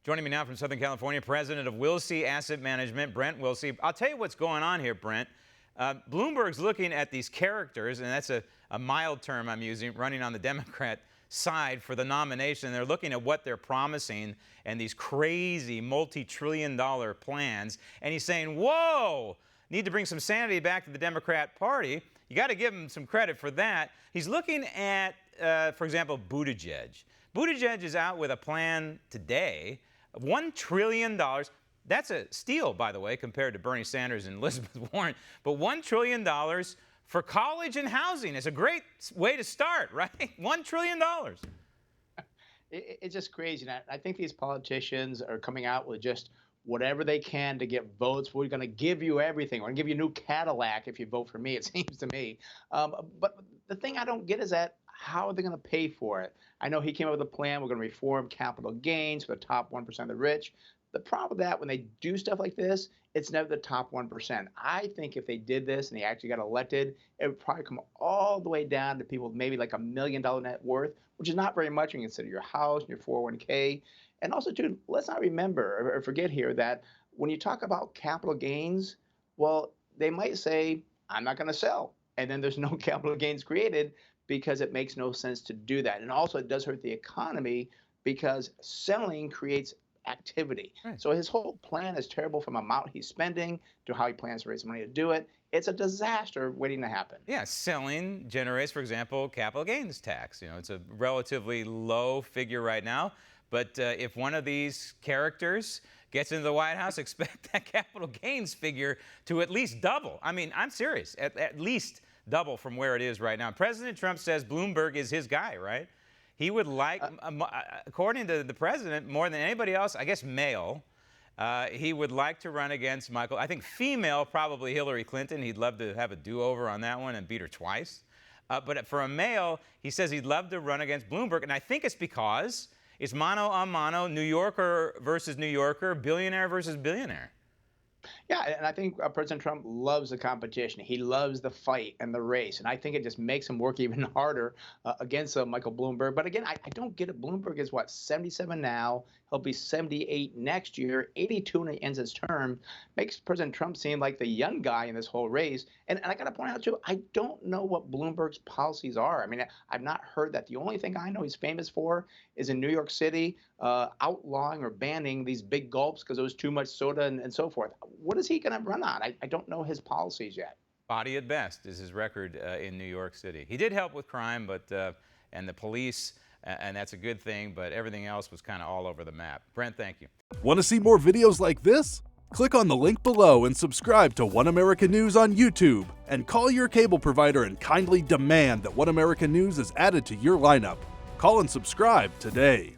Joining me now from Southern California, president of Wilsey Asset Management, Brent Wilsey. I'll tell you what's going on here, Brent. Bloomberg's looking at these characters, and that's a mild term I'm using, running on the Democrat side for the nomination. They're looking at what they're promising and these crazy multi-trillion-dollar plans. And he's saying, whoa, need to bring some sanity back to the Democrat Party. You got to give him some credit for that. He's looking at, for example, Buttigieg. Buttigieg is out with a plan today of $1 trillion. That's a steal, by the way, compared to Bernie Sanders and Elizabeth Warren. But $1 trillion for college and housing is a great way to start, right? $1 trillion. It's just crazy. And I think these politicians are coming out with just whatever they can to get votes. We're going to give you everything. We're going to give you a new Cadillac if you vote for me, it seems to me. But the thing I don't get is that how are they going to pay for it? I know he came up with a plan. We're going to reform capital gains for the top 1% of the rich. The problem with that, when they do stuff like this, it's never the top 1%. I think if they did this and they actually got elected, it would probably come all the way down to people with maybe like $1 million net worth, which is not very much when you consider your house and your 401k. And also, too, let's not remember or forget here that when you talk about capital gains, well, they might say, I'm not going to sell. And then there's no capital gains created because it makes no sense to do that. And also, it does hurt the economy because selling creates activity. Right. So his whole plan is terrible from amount he's spending to how he plans to raise money to do it. It's a disaster waiting to happen. Yeah, selling generates, for example, capital gains tax. You know, it's a relatively low figure right now. But if one of these characters gets into the White House, expect that capital gains figure to at least double. I mean, I'm serious, at least double from where it is right now. President Trump says Bloomberg is his guy, right? He would like, according to the president, more than anybody else, I guess male, he would like to run against Michael. I think female, probably Hillary Clinton. He'd love to have a do-over on that one and beat her twice. But for a male, he says he'd love to run against Bloomberg. And I think it's because it's mano a mano, New Yorker versus New Yorker, billionaire versus billionaire. Yeah, and I think President Trump loves the competition. He loves the fight and the race. And I think it just makes him work even harder against Michael Bloomberg. But again, I don't get it. Bloomberg is, what, 77 now. He'll be 78 next year, 82 when he ends his term. Makes President Trump seem like the young guy in this whole race. And I got to point out, too, I don't know what Bloomberg's policies are. I mean, I've not heard that. The only thing I know he's famous for is in New York City, outlawing or banning these big gulps because there was too much soda and so forth. What is he going to run on? I don't know his policies yet. Spotty at best is his record in New York City. He did help with crime, but and the police, and that's a good thing, but everything else was kind of all over the map. Brent, thank you. Want to see more videos like this? Click on the link below and subscribe to One American News on YouTube. And call your cable provider and kindly demand that One American News is added to your lineup. Call and subscribe today.